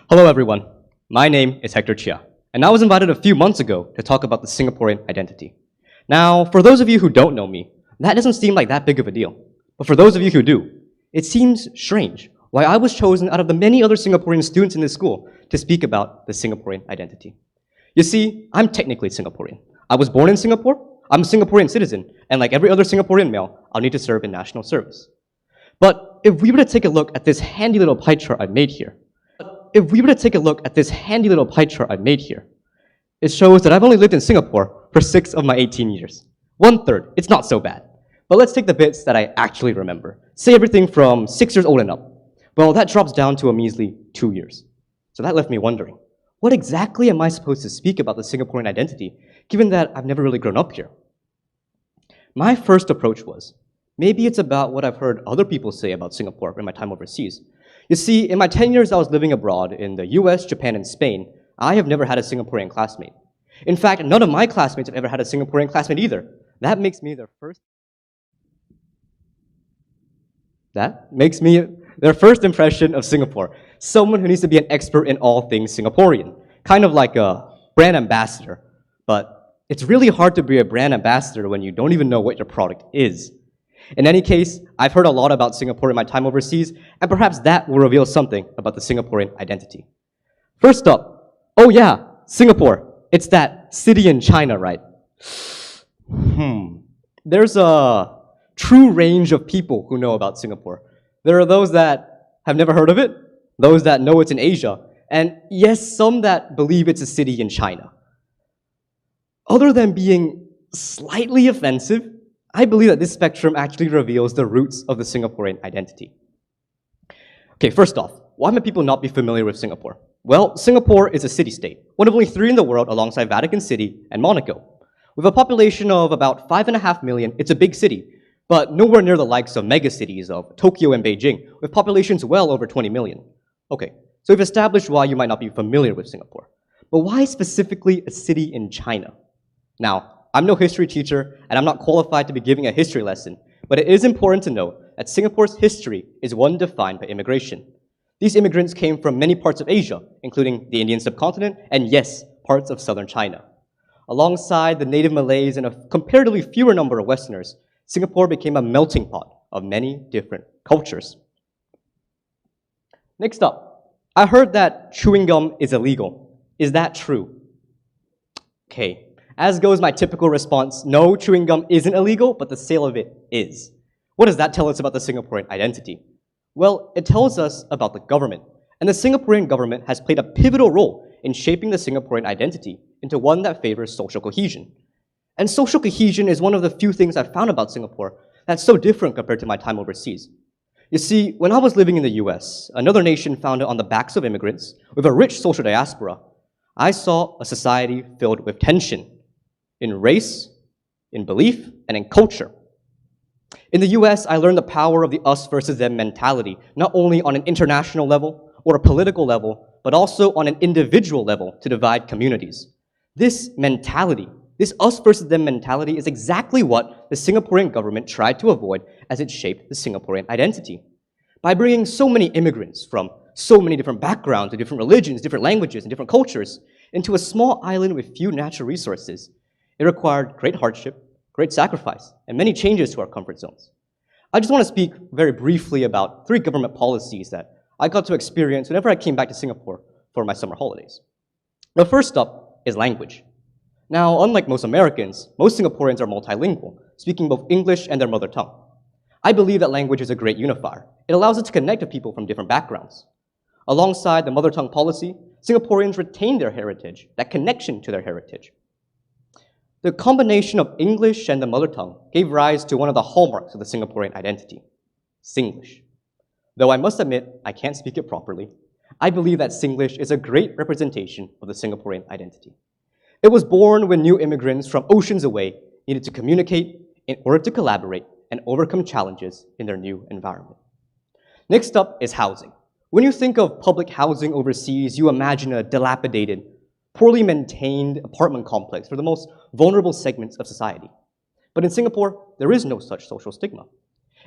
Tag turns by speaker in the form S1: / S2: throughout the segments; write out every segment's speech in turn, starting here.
S1: Hello everyone, my name is Hector Chia, and I was invited a few months ago to talk about the Singaporean identity. Now, for those of you who don't know me, that doesn't seem like that big of a deal. But for those of you who do, it seems strange why I was chosen out of the many other Singaporean students in this school to speak about the Singaporean identity. You see, I'm technically Singaporean. I was born in Singapore, I'm a Singaporean citizen, and like every other Singaporean male, I'll need to serve in national service. But if we were to take a look at this handy little pie chart I've made here, it shows that I've only lived in Singapore for 6 of my 18 years. 1/3, it's not so bad. But let's take the bits that I actually remember. Say everything from 6 years old and up. Well, that drops down to a measly 2 years. So that left me wondering, what exactly am I supposed to speak about the Singaporean identity, given that I've never really grown up here? My first approach was, maybe it's about what I've heard other people say about Singapore in my time overseas. You see, in my 10 years I was living abroad in the US, Japan, and Spain, I have never had a Singaporean classmate. In fact, none of my classmates have ever had a Singaporean classmate either. That makes me their first impression of Singapore. Someone who needs to be an expert in all things Singaporean. Kind of like a brand ambassador. But it's really hard to be a brand ambassador when you don't even know what your product is. In any case, I've heard a lot about Singapore in my time overseas, and perhaps that will reveal something about the Singaporean identity. First up, oh yeah, Singapore. It's that city in China, right? There's a true range of people who know about Singapore. There are those that have never heard of it, those that know it's in Asia, and yes, some that believe it's a city in China. Other than being slightly offensive, I believe that this spectrum actually reveals the roots of the Singaporean identity. Okay, first off, why might people not be familiar with Singapore? Well, Singapore is a city-state, one of only 3 in the world alongside Vatican City and Monaco. With a population of about 5.5 million, it's a big city, but nowhere near the likes of megacities of Tokyo and Beijing, with populations well over 20 million. Okay, so we've established why you might not be familiar with Singapore. But why specifically a city in China? Now, I'm no history teacher, and I'm not qualified to be giving a history lesson, but it is important to note that Singapore's history is one defined by immigration. These immigrants came from many parts of Asia, including the Indian subcontinent, and yes, parts of southern China. Alongside the native Malays and a comparatively fewer number of Westerners, Singapore became a melting pot of many different cultures. Next up, I heard that chewing gum is illegal. Is that true? Okay. As goes my typical response, no, chewing gum isn't illegal, but the sale of it is. What does that tell us about the Singaporean identity? Well, it tells us about the government, and the Singaporean government has played a pivotal role in shaping the Singaporean identity into one that favors social cohesion. And social cohesion is one of the few things I've found about Singapore that's so different compared to my time overseas. You see, when I was living in the US, another nation founded on the backs of immigrants, with a rich social diaspora, I saw a society filled with tension in race, in belief, and in culture. In the US, I learned the power of the us versus them mentality, not only on an international level or a political level, but also on an individual level to divide communities. This mentality, this us versus them mentality, is exactly what the Singaporean government tried to avoid as it shaped the Singaporean identity. By bringing so many immigrants from so many different backgrounds, and different religions, different languages, and different cultures into a small island with few natural resources, it required great hardship, great sacrifice, and many changes to our comfort zones. I just want to speak very briefly about 3 government policies that I got to experience whenever I came back to Singapore for my summer holidays. The first up is language. Now, unlike most Americans, most Singaporeans are multilingual, speaking both English and their mother tongue. I believe that language is a great unifier. It allows us to connect with people from different backgrounds. Alongside the mother tongue policy, Singaporeans retain their heritage, that connection to their heritage. The combination of English and the mother tongue gave rise to one of the hallmarks of the Singaporean identity, Singlish. Though I must admit, I can't speak it properly, I believe that Singlish is a great representation of the Singaporean identity. It was born when new immigrants from oceans away needed to communicate in order to collaborate and overcome challenges in their new environment. Next up is housing. When you think of public housing overseas, you imagine a dilapidated, poorly maintained apartment complex for the most vulnerable segments of society. But in Singapore, there is no such social stigma.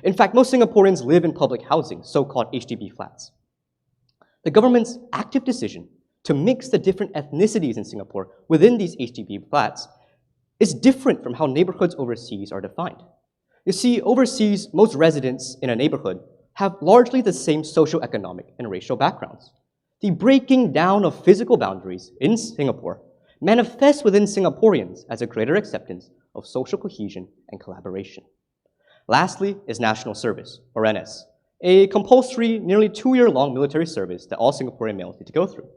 S1: In fact, most Singaporeans live in public housing, so-called HDB flats. The government's active decision to mix the different ethnicities in Singapore within these HDB flats is different from how neighborhoods overseas are defined. You see, overseas, most residents in a neighborhood have largely the same socioeconomic and racial backgrounds. The breaking down of physical boundaries in Singapore manifests within Singaporeans as a greater acceptance of social cohesion and collaboration. Lastly is national service, or NS, a compulsory, nearly 2-year-long military service that all Singaporean males need to go through.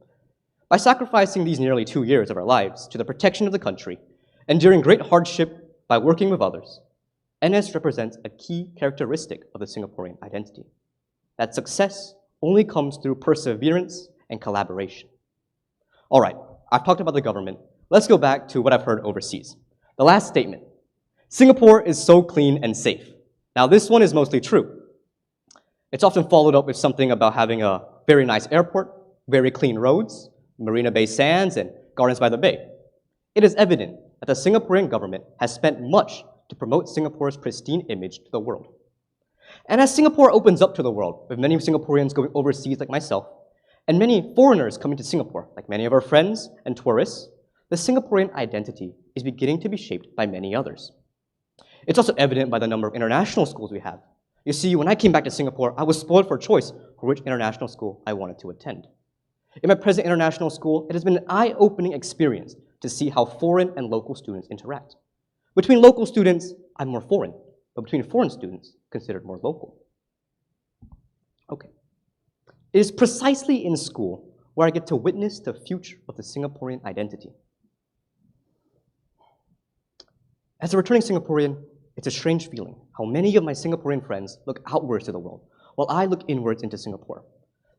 S1: By sacrificing these nearly 2 years of our lives to the protection of the country, enduring great hardship by working with others, NS represents a key characteristic of the Singaporean identity. That success only comes through perseverance and collaboration. All right, I've talked about the government. Let's go back to what I've heard overseas. The last statement, Singapore is so clean and safe. Now this one is mostly true. It's often followed up with something about having a very nice airport, very clean roads, Marina Bay Sands, and gardens by the bay. It is evident that the Singaporean government has spent much to promote Singapore's pristine image to the world. And as Singapore opens up to the world, with many Singaporeans going overseas like myself, and many foreigners coming to Singapore, like many of our friends and tourists, the Singaporean identity is beginning to be shaped by many others. It's also evident by the number of international schools we have. You see, when I came back to Singapore, I was spoiled for choice for which international school I wanted to attend. In my present international school, it has been an eye-opening experience to see how foreign and local students interact. Between local students, I'm more foreign, but between foreign students, considered more local. Okay. It is precisely in school where I get to witness the future of the Singaporean identity. As a returning Singaporean, it's a strange feeling how many of my Singaporean friends look outwards to the world, while I look inwards into Singapore.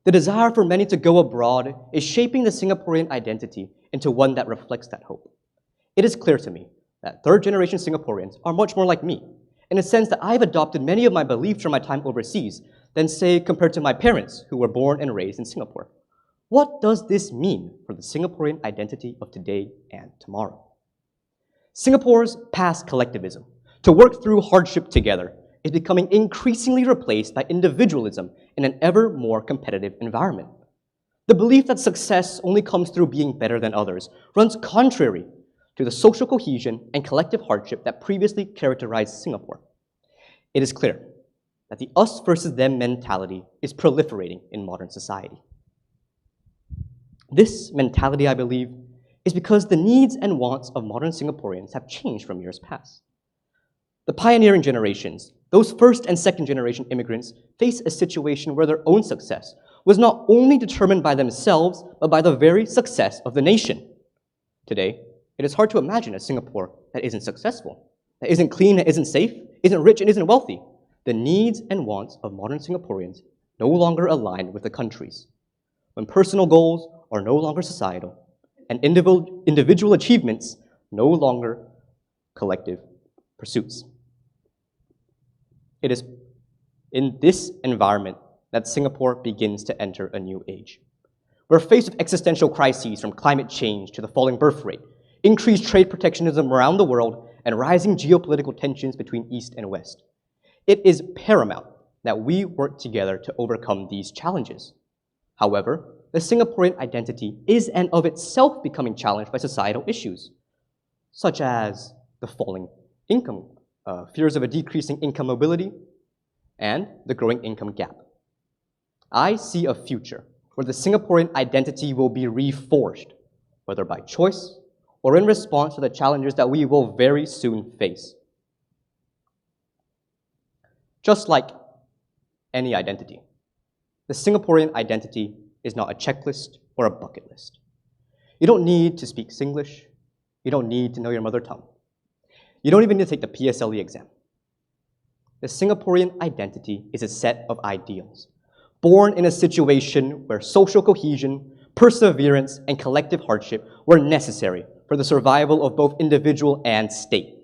S1: The desire for many to go abroad is shaping the Singaporean identity into one that reflects that hope. It is clear to me that third-generation Singaporeans are much more like me, in a sense that I've adopted many of my beliefs from my time overseas than, say, compared to my parents who were born and raised in Singapore. What does this mean for the Singaporean identity of today and tomorrow? Singapore's past collectivism, to work through hardship together, is becoming increasingly replaced by individualism in an ever more competitive environment. The belief that success only comes through being better than others runs contrary to the social cohesion and collective hardship that previously characterized Singapore. It is clear that the us versus them mentality is proliferating in modern society. This mentality, I believe, is because the needs and wants of modern Singaporeans have changed from years past. The pioneering generations, those first and second generation immigrants, face a situation where their own success was not only determined by themselves, but by the very success of the nation. Today, it is hard to imagine a Singapore that isn't successful, that isn't clean, that isn't safe, isn't rich, and isn't wealthy. The needs and wants of modern Singaporeans no longer align with the country's. When personal goals are no longer societal, and individual achievements no longer collective pursuits. It is in this environment that Singapore begins to enter a new age. We're faced with existential crises from climate change to the falling birth rate, increased trade protectionism around the world, and rising geopolitical tensions between East and West. It is paramount that we work together to overcome these challenges. However, the Singaporean identity is and of itself becoming challenged by societal issues, such as the falling income, fears of a decreasing income mobility, and the growing income gap. I see a future where the Singaporean identity will be reforged, whether by choice or in response to the challenges that we will very soon face. Just like any identity, the Singaporean identity is not a checklist or a bucket list. You don't need to speak Singlish. You don't need to know your mother tongue. You don't even need to take the PSLE exam. The Singaporean identity is a set of ideals, born in a situation where social cohesion, perseverance, and collective hardship were necessary for the survival of both individual and state.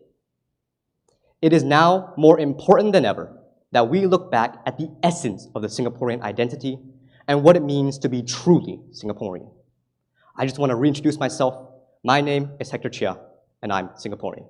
S1: It is now more important than ever that we look back at the essence of the Singaporean identity and what it means to be truly Singaporean. I just want to reintroduce myself. My name is Hector Chia, and I'm Singaporean.